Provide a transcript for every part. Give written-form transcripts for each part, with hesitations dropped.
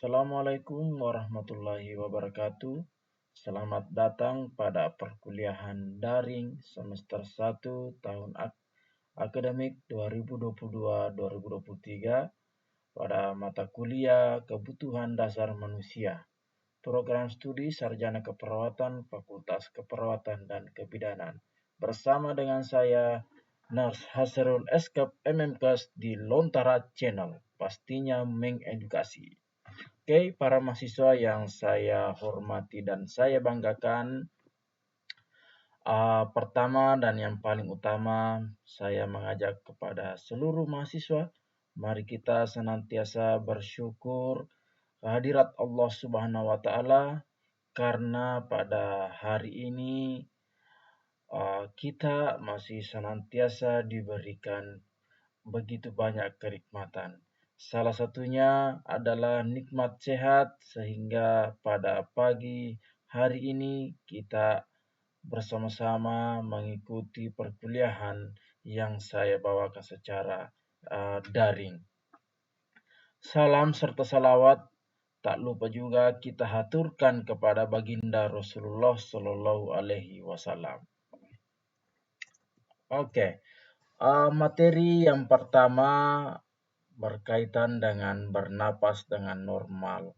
Assalamualaikum warahmatullahi wabarakatuh. Selamat datang pada perkuliahan daring semester 1 tahun akademik 2022-2023 pada mata kuliah Kebutuhan Dasar Manusia, program studi Sarjana Keperawatan Fakultas Keperawatan dan Kebidanan. Bersama dengan saya, Nars Hasrul Eskap MMKes di Lontara Channel, pastinya mengedukasi. Oke, para mahasiswa yang saya hormati dan saya banggakan, pertama dan yang paling utama, saya mengajak kepada seluruh mahasiswa, mari kita senantiasa bersyukur kehadirat Allah Subhanahu wa Ta'ala, karena pada hari ini kita masih senantiasa diberikan begitu banyak kenikmatan. Salah satunya adalah nikmat sehat, sehingga pada pagi hari ini kita bersama-sama mengikuti perkuliahan yang saya bawakan secara daring. Salam serta salawat tak lupa juga kita haturkan kepada baginda Rasulullah Shallallahu Alaihi Wasallam. Oke. Materi yang pertama berkaitan dengan bernapas dengan normal.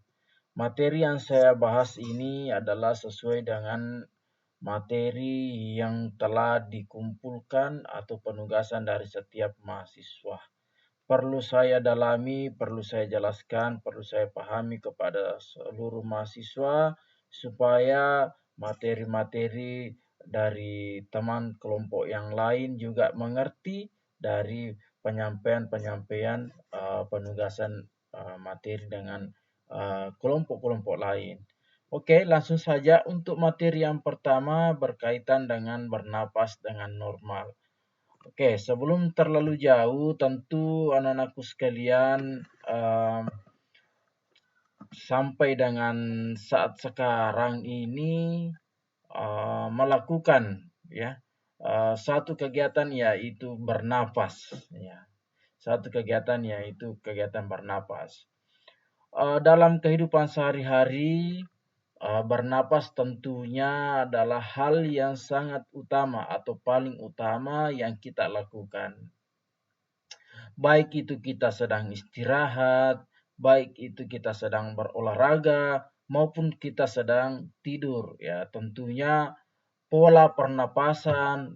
Materi yang saya bahas ini adalah sesuai dengan materi yang telah dikumpulkan atau penugasan dari setiap mahasiswa. Perlu saya dalami, perlu saya jelaskan, perlu saya pahami kepada seluruh mahasiswa supaya materi-materi dari teman kelompok yang lain juga mengerti dari penyampaian penugasan materi dengan kelompok-kelompok lain. Oke, langsung saja untuk materi yang pertama berkaitan dengan bernapas dengan normal. Oke, sebelum terlalu jauh, tentu anak-anakku sekalian sampai dengan saat sekarang ini melakukan satu kegiatan, yaitu bernapas. Satu kegiatan yaitu kegiatan bernapas. Dalam kehidupan sehari-hari, bernapas tentunya adalah hal yang sangat utama atau paling utama yang kita lakukan. Baik itu kita sedang istirahat, baik itu kita sedang berolahraga, maupun kita sedang tidur. Tentunya pola pernapasan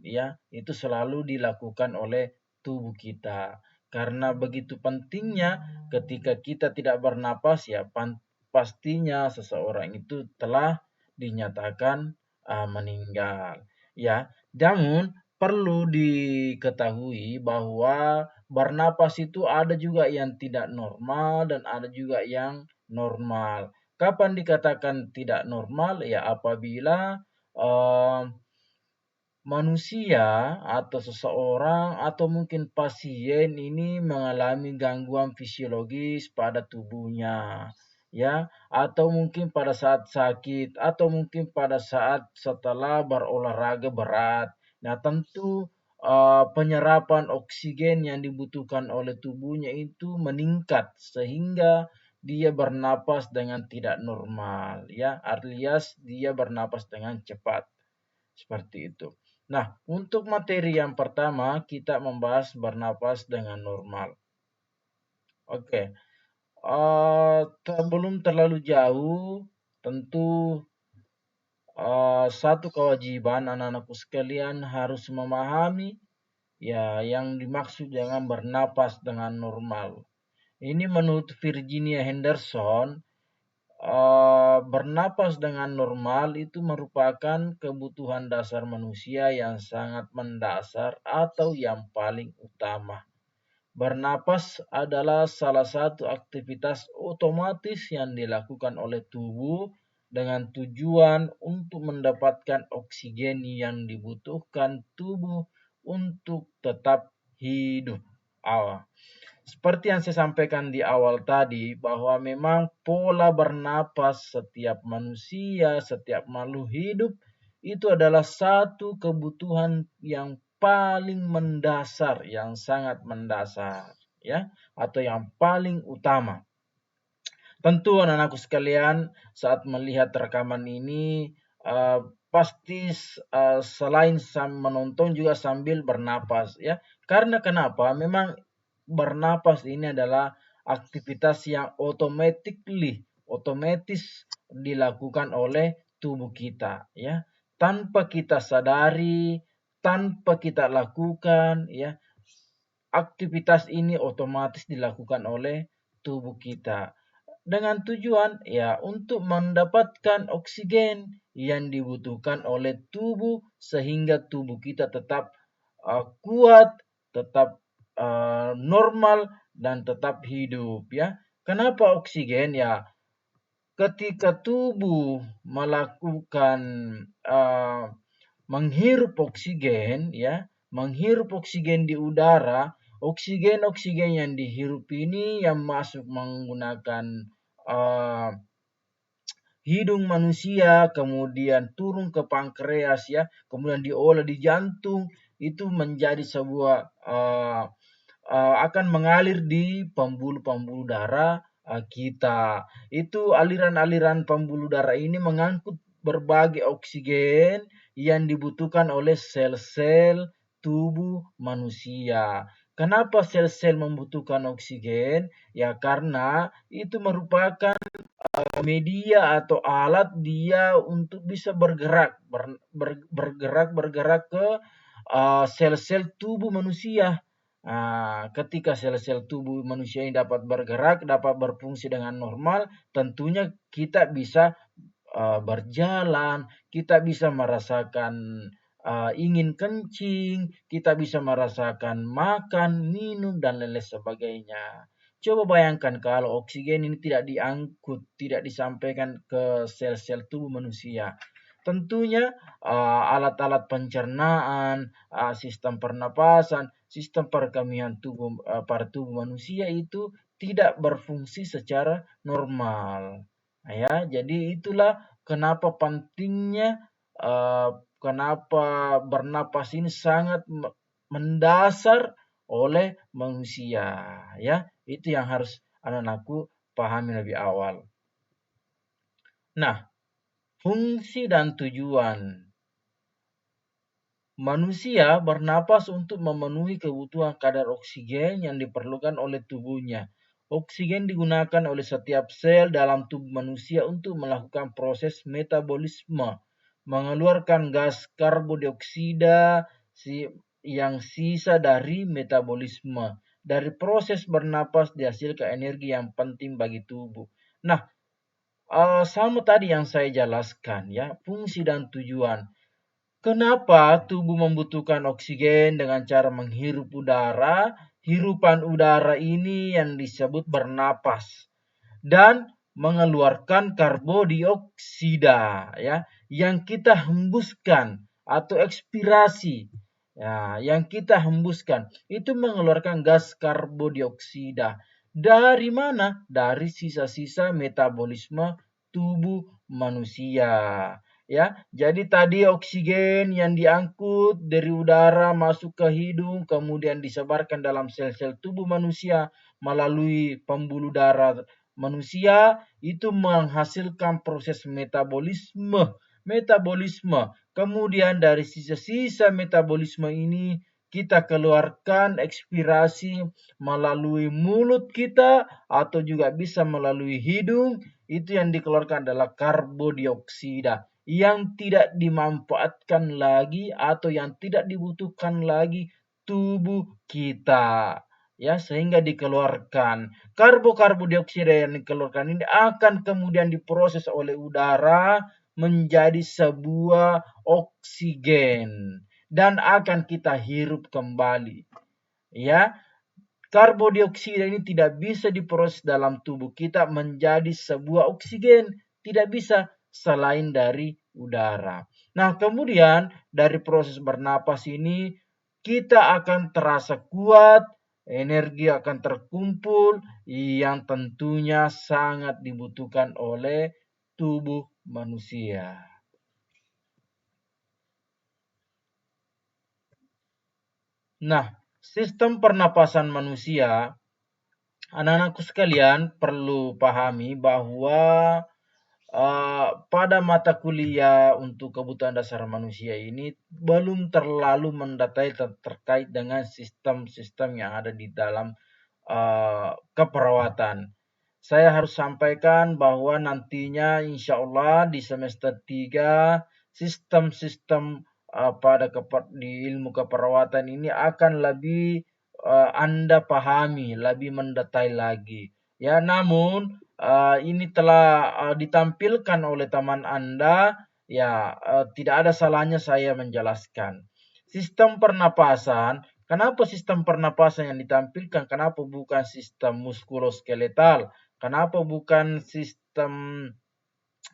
itu selalu dilakukan oleh tubuh kita. Karena begitu pentingnya ketika kita tidak bernapas, pastinya seseorang itu telah dinyatakan meninggal. Namun perlu diketahui bahwa bernapas itu ada juga yang tidak normal dan ada juga yang normal. Kapan dikatakan tidak normal? Apabila manusia atau seseorang atau mungkin pasien ini mengalami gangguan fisiologis pada tubuhnya, atau mungkin pada saat sakit, atau mungkin pada saat setelah berolahraga berat. Nah, tentu penyerapan oksigen yang dibutuhkan oleh tubuhnya itu meningkat sehingga dia bernapas dengan tidak normal, alias dia bernapas dengan cepat. Seperti itu. Nah, untuk materi yang pertama kita membahas bernapas dengan normal. Oke. Sebelum terlalu jauh, tentu satu kewajiban anak-anakku sekalian harus memahami yang dimaksud dengan bernapas dengan normal. Ini menurut Virginia Henderson, bernapas dengan normal itu merupakan kebutuhan dasar manusia yang sangat mendasar atau yang paling utama. Bernapas adalah salah satu aktivitas otomatis yang dilakukan oleh tubuh dengan tujuan untuk mendapatkan oksigen yang dibutuhkan tubuh untuk tetap hidup. Seperti yang saya sampaikan di awal tadi, bahwa memang pola bernapas setiap manusia, setiap makhluk hidup itu adalah satu kebutuhan yang paling mendasar, yang sangat mendasar, atau yang paling utama. Tentu anak-anakku sekalian saat melihat rekaman ini pasti selain menonton juga sambil bernapas ya. Karena kenapa? Memang bernapas ini adalah aktivitas yang otomatis dilakukan oleh tubuh kita ya. Tanpa kita sadari, tanpa kita lakukan ya, aktivitas ini otomatis dilakukan oleh tubuh kita dengan tujuan ya untuk mendapatkan oksigen yang dibutuhkan oleh tubuh sehingga tubuh kita tetap kuat, tetap normal dan tetap hidup ya. Kenapa oksigen ya? Ketika tubuh melakukan uh, menghirup oksigen ya, menghirup oksigen di udara, oksigen yang dihirup ini yang masuk menggunakan uh, hidung manusia, kemudian turun ke pankreas ya, kemudian diolah di jantung, itu menjadi sebuah akan mengalir di pembuluh-pembuluh darah kita. Itu aliran-aliran pembuluh darah ini mengangkut berbagai oksigen yang dibutuhkan oleh sel-sel tubuh manusia. Kenapa sel-sel membutuhkan oksigen? Ya karena itu merupakan media atau alat dia untuk bisa bergerak ke sel-sel tubuh manusia. Ketika sel-sel tubuh manusia ini dapat bergerak, dapat berfungsi dengan normal, tentunya kita bisa berjalan, kita bisa merasakan ingin kencing, kita bisa merasakan makan, minum, dan lain-lain sebagainya. Coba bayangkan kalau oksigen ini tidak diangkut, tidak disampaikan ke sel-sel tubuh manusia. Tentunya alat-alat pencernaan, sistem pernapasan, sistem perekonomian tubuh pada tubuh manusia itu tidak berfungsi secara normal. Ya, jadi itulah kenapa pentingnya kenapa bernapas ini sangat mendasar oleh manusia ya. Itu yang harus anak-anakku pahami lebih awal. Nah, fungsi dan tujuan manusia bernapas untuk memenuhi kebutuhan kadar oksigen yang diperlukan oleh tubuhnya. Oksigen digunakan oleh setiap sel dalam tubuh manusia untuk melakukan proses metabolisme, mengeluarkan gas karbon dioksida yang sisa dari metabolisme. Dari proses bernapas dihasilkan energi yang penting bagi tubuh. Nah, sama tadi yang saya jelaskan ya, fungsi dan tujuan. Kenapa tubuh membutuhkan oksigen dengan cara menghirup udara? Hirupan udara ini yang disebut bernapas dan mengeluarkan karbon dioksida ya yang kita hembuskan atau ekspirasi ya yang kita hembuskan itu mengeluarkan gas karbon dioksida dari mana? Dari sisa-sisa metabolisme tubuh manusia. Ya, jadi tadi oksigen yang diangkut dari udara masuk ke hidung, kemudian disebarkan dalam sel-sel tubuh manusia melalui pembuluh darah manusia, itu menghasilkan proses metabolisme. Metabolisme. Kemudian dari sisa-sisa metabolisme ini kita keluarkan ekspirasi melalui mulut kita atau juga bisa melalui hidung. Itu yang dikeluarkan adalah karbon dioksida yang tidak dimanfaatkan lagi atau yang tidak dibutuhkan lagi tubuh kita ya sehingga dikeluarkan karbon dioksida yang dikeluarkan ini akan kemudian diproses oleh udara menjadi sebuah oksigen dan akan kita hirup kembali ya. Karbon dioksida ini tidak bisa diproses dalam tubuh kita menjadi sebuah oksigen, tidak bisa selain dari udara. Nah, kemudian dari proses bernapas ini kita akan terasa kuat, energi akan terkumpul yang tentunya sangat dibutuhkan oleh tubuh manusia. Nah, sistem pernapasan manusia Anak-anakku sekalian perlu pahami bahwa pada mata kuliah untuk kebutuhan dasar manusia ini belum terlalu mendatai terkait dengan sistem-sistem yang ada di dalam keperawatan. Saya harus sampaikan bahwa nantinya insya Allah di semester 3 sistem-sistem di ilmu keperawatan ini akan lebih Anda pahami, lebih mendetail lagi. Ya, namun ini telah ditampilkan oleh teman Anda, ya tidak ada salahnya saya menjelaskan. Sistem pernapasan. Kenapa sistem pernapasan yang ditampilkan? Kenapa bukan sistem muskuloskeletal? Kenapa bukan sistem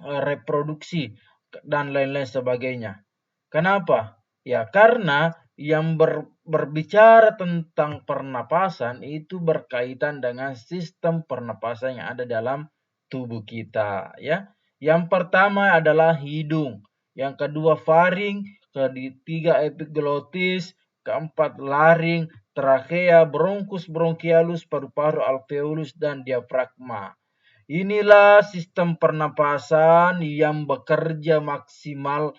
reproduksi dan lain-lain sebagainya? Kenapa? Ya, karena yang berbicara tentang pernapasan itu berkaitan dengan sistem pernapasan yang ada dalam tubuh kita, ya. Yang pertama adalah hidung, yang kedua faring, ketiga epiglotis, keempat laring, trakea, bronkus bronchialus, paru-paru alveolus dan diafragma. Inilah sistem pernapasan yang bekerja maksimal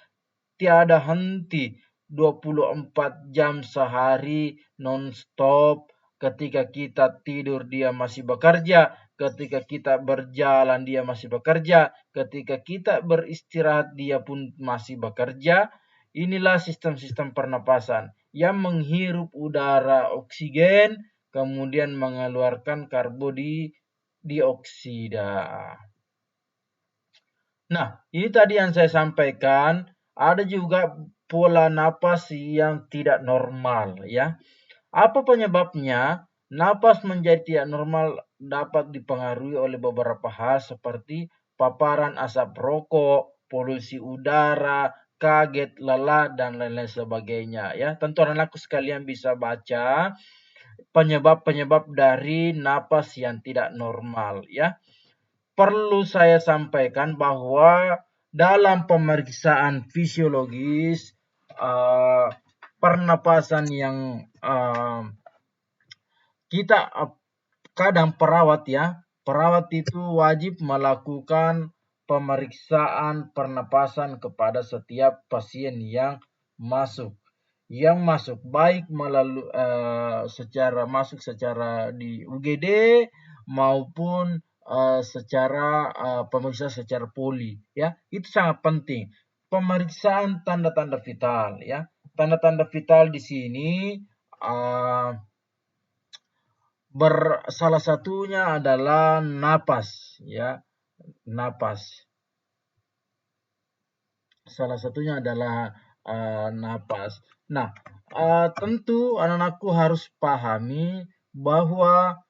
tiada henti 24 jam sehari non-stop. Ketika kita tidur dia masih bekerja, ketika kita berjalan dia masih bekerja, ketika kita beristirahat dia pun masih bekerja. Inilah sistem-sistem pernapasan yang menghirup udara oksigen kemudian mengeluarkan dioksida. Nah, ini tadi yang saya sampaikan, ada juga pola napas yang tidak normal ya. Apa penyebabnya? Napas menjadi tidak normal dapat dipengaruhi oleh beberapa hal seperti paparan asap rokok, polusi udara, kaget, lelah, dan lain-lain sebagainya ya. Tentu anakku sekalian bisa baca penyebab-penyebab dari napas yang tidak normal ya. Perlu saya sampaikan bahwa dalam pemeriksaan fisiologis pernapasan yang kita kadang perawat itu wajib melakukan pemeriksaan pernapasan kepada setiap pasien yang masuk baik melalui secara di UGD maupun secara pemeriksaan secara poli ya. Itu sangat penting. Pemeriksaan tanda-tanda vital ya. Tanda-tanda vital di sini salah satunya adalah napas ya. Napas. Salah satunya adalah napas. Nah, tentu anak-anakku harus pahami bahwa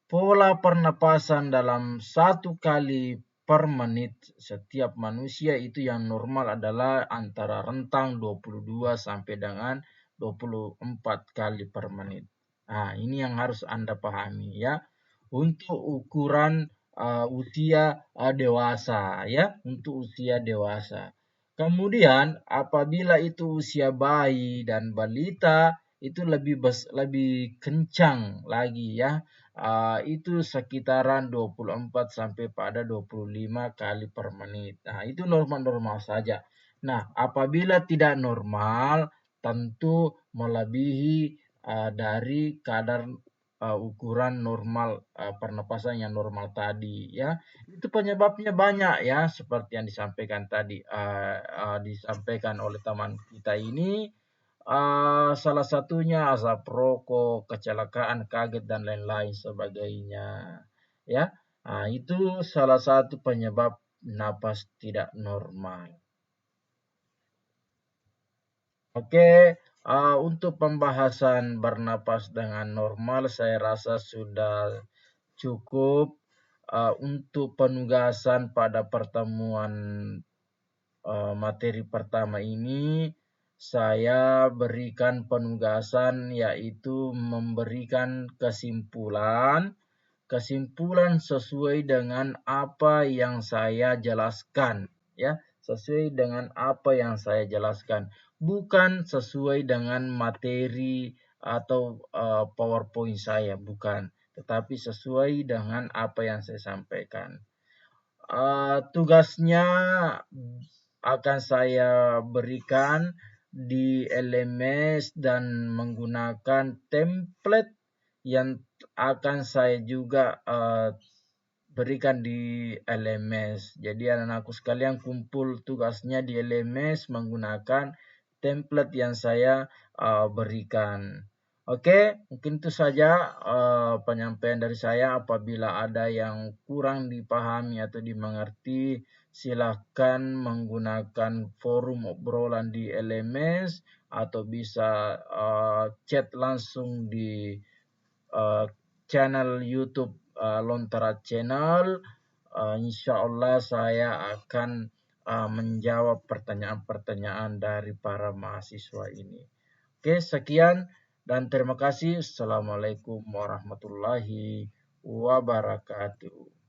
pola pernapasan dalam 1 kali per menit setiap manusia itu yang normal adalah antara rentang 22 sampai dengan 24 kali per menit. Nah, ini yang harus Anda pahami ya. Untuk ukuran usia dewasa ya, untuk usia dewasa. Kemudian apabila itu usia bayi dan balita itu lebih kencang lagi ya. Itu sekitaran 24 sampai pada 25 kali per menit. Nah, itu normal-normal saja. Nah, apabila tidak normal tentu melebihi dari kadar ukuran normal pernapasan yang normal tadi ya. Itu penyebabnya banyak ya seperti yang disampaikan tadi disampaikan oleh teman kita ini salah satunya asap rokok, kecelakaan, kaget dan lain-lain sebagainya ya. Itu salah satu penyebab napas tidak normal. Oke, untuk pembahasan bernapas dengan normal saya rasa sudah cukup untuk penugasan pada pertemuan materi pertama ini. Saya berikan penugasan yaitu memberikan kesimpulan sesuai dengan apa yang saya jelaskan ya, sesuai dengan apa yang saya jelaskan, bukan sesuai dengan materi atau PowerPoint saya, bukan, tetapi sesuai dengan apa yang saya sampaikan. Tugasnya akan saya berikan di LMS dan menggunakan template yang akan saya juga berikan di LMS. Jadi anak-anakku sekalian kumpul tugasnya di LMS menggunakan template yang saya berikan. Oke, mungkin itu saja penyampaian dari saya. Apabila ada yang kurang dipahami atau dimengerti, silahkan menggunakan forum obrolan di LMS atau bisa chat langsung di channel YouTube Lontara Channel. Insya Allah saya akan menjawab pertanyaan-pertanyaan dari para mahasiswa ini. Oke, sekian dan terima kasih. Assalamualaikum warahmatullahi wabarakatuh.